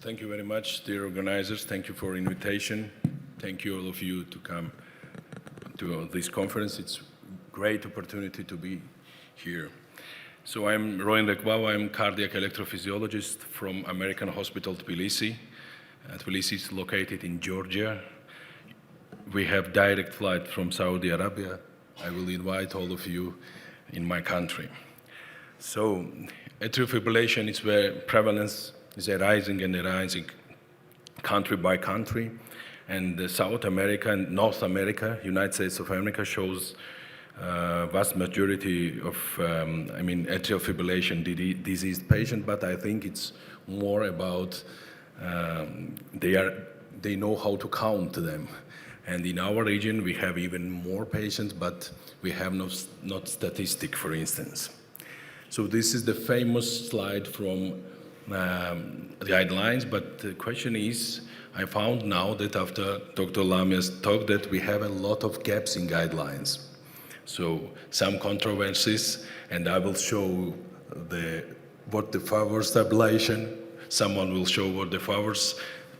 Thank you very much, dear organizers. Thank you for invitation. Thank you all of you to come to this conference. It's a great opportunity to be here. So I'm Roin Rikvava. I'm cardiac electrophysiologist from American Hospital Tbilisi. Tbilisi is located in Georgia. We have direct flight from Saudi Arabia. I will invite all of you in my country. So atrial fibrillation is where prevalence is rising and rising country by country. And South America and North America, United States of America, shows vast majority of, atrial fibrillation diseased patient, but I think it's more about they know how to count them. And in our region, we have even more patients, but we have not statistic, for instance. So this is the famous slide from the guidelines, but the question is, I found now that after Dr. Lamia's talk that we have a lot of gaps in guidelines. So some controversies, and I will show what the favors ablation. Someone will show what the favors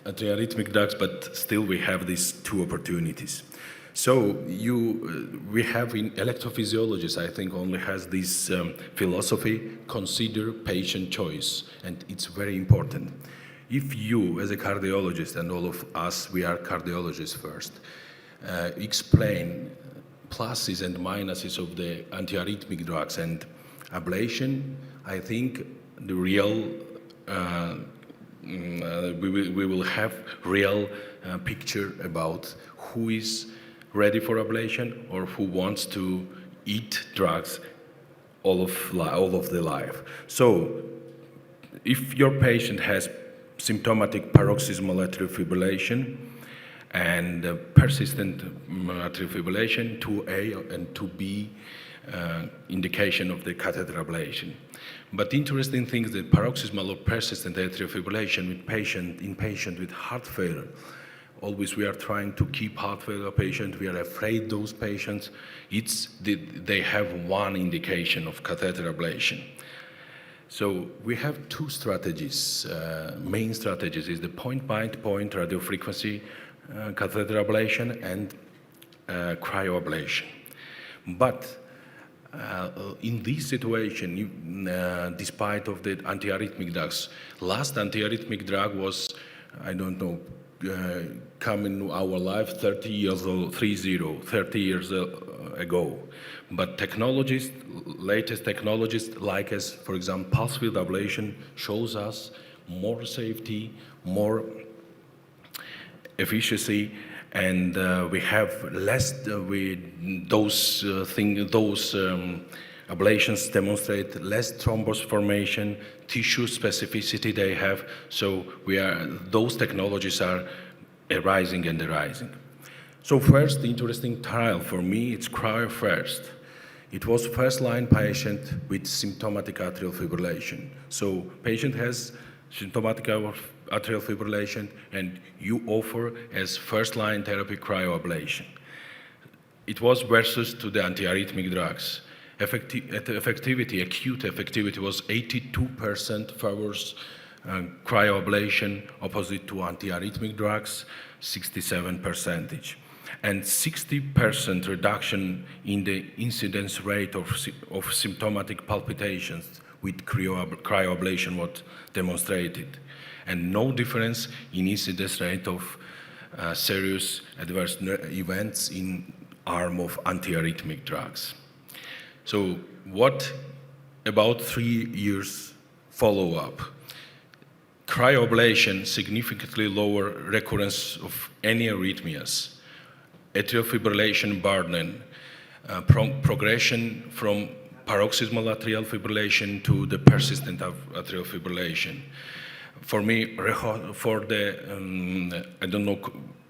arrhythmic drugs, but still we have these two opportunities. So we have in electrophysiologists, I think, only has this philosophy, consider patient choice, and it's very important. If you, as a cardiologist, and all of us, we are cardiologists first, explain pluses and minuses of the antiarrhythmic drugs and ablation, I think the real, we will have real picture about who is ready for ablation or who wants to eat drugs all of their life. So if your patient has symptomatic paroxysmal atrial fibrillation and persistent atrial fibrillation, 2A and 2B indication of the catheter ablation. But interesting thing is that paroxysmal or persistent atrial fibrillation in patient with heart failure, always we are trying to keep heart failure patients. We are afraid those patients, they have one indication of catheter ablation. So we have two strategies. Main strategies is the point-by-point radiofrequency catheter ablation and cryoablation. But in this situation, despite of the antiarrhythmic drugs, last antiarrhythmic drug was, I don't know, come in our life 30 years ago. But technologies, latest technologies like as, for example, pulse field ablation shows us more safety, more efficiency, and we have less, those ablations demonstrate less thrombus formation, tissue specificity they have, so those technologies are arising and arising. So first, the interesting trial for me, it's cryo first. It was first-line patient with symptomatic atrial fibrillation. So patient has symptomatic atrial fibrillation, and you offer as first-line therapy cryoablation. It was versus to the antiarrhythmic drugs. Effectivity, acute effectivity was 82% favors cryoablation opposite to antiarrhythmic drugs, 67%. And 60% reduction in the incidence rate of symptomatic palpitations with cryoablation was demonstrated. And no difference in incidence rate of serious adverse events in arm of antiarrhythmic drugs. So what about 3 years follow-up? Cryoablation significantly lower recurrence of any arrhythmias, atrial fibrillation burden, progression from paroxysmal atrial fibrillation to the persistent atrial fibrillation. For me, for the, I don't know,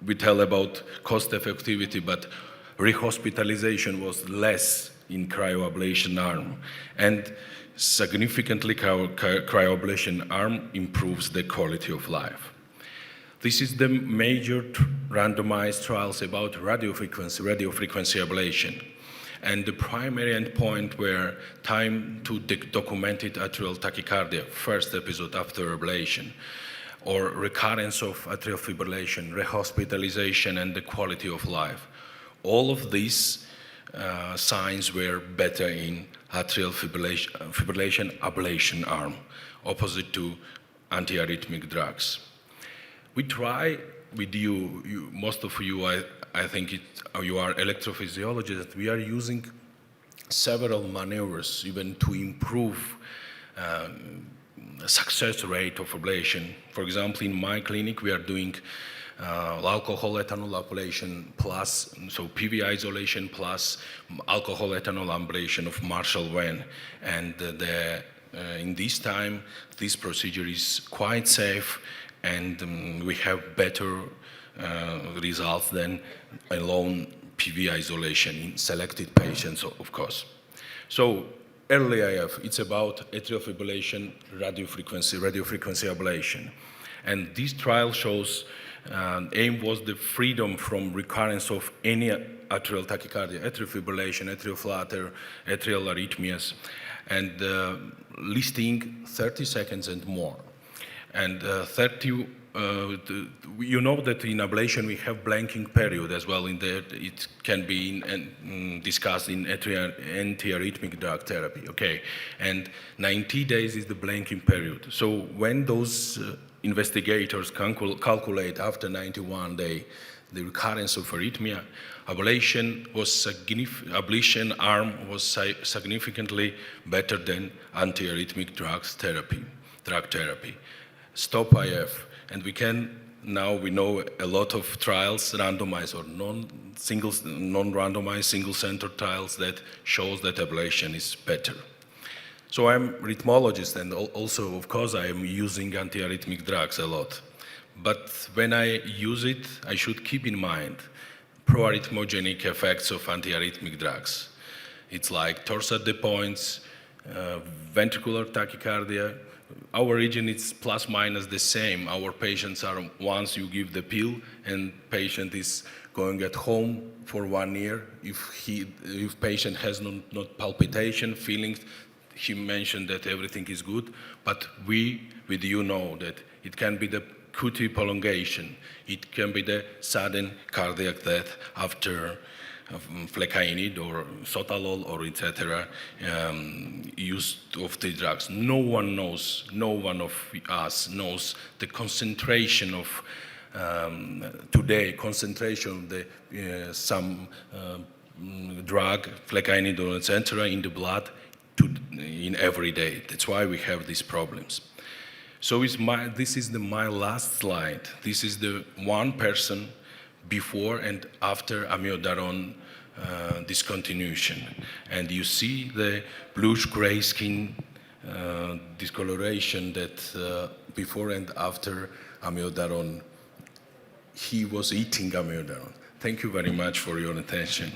we tell about cost effectivity, but rehospitalization was less in cryoablation arm, and significantly cryoablation arm improves the quality of life. This is the major randomized trials about radiofrequency ablation. And the primary endpoint were time to documented atrial tachycardia, first episode after ablation. or recurrence of atrial fibrillation, rehospitalization, and the quality of life. All of these signs were better in atrial fibrillation ablation arm, opposite to antiarrhythmic drugs. We try with you most of you, I think you are electrophysiologists, we are using several maneuvers even to improve success rate of ablation. For example, in my clinic, we are doing alcohol ethanol ablation plus, so PV isolation plus alcohol ethanol ablation of Marshall vein. And in this time, this procedure is quite safe, and we have better results than alone PV isolation in selected patients, of course. So early IF, it's about atrial fibrillation, radiofrequency ablation. And this trial shows aim was the freedom from recurrence of any atrial tachycardia, atrial fibrillation, atrial flutter, atrial arrhythmias, and listing 30 seconds and more. And you know that in ablation we have blanking period as well. In there, it can be discussed in antiarrhythmic drug therapy. Okay, and 90 days is the blanking period. So when those investigators calculate after 91 days the recurrence of arrhythmia, ablation arm was significantly better than antiarrhythmic drug therapy. Stop IF, and we know a lot of trials, randomized or non-randomized, single-center trials that shows that ablation is better. So I'm a rhythmologist, and also, of course, I am using antiarrhythmic drugs a lot. But when I use it, I should keep in mind pro-arrhythmogenic effects of antiarrhythmic drugs. It's like torsade de points, ventricular tachycardia. Our region is plus minus the same. Our patients are, once you give the pill and patient is going at home for 1 year, if patient has not palpitation, feelings, he mentioned that everything is good, but we with you know that it can be the QT prolongation, it can be the sudden cardiac death after flecainide or sotalol or etc. Use of the drugs. No one of us knows the concentration of today, concentration of the some drug, flecainide or etc. in the blood in every day. That's why we have these problems. So this is my last slide. This is the one person before and after amiodarone discontinuation. And you see the bluish-gray skin discoloration that before and after amiodarone, he was eating amiodarone. Thank you very much for your attention.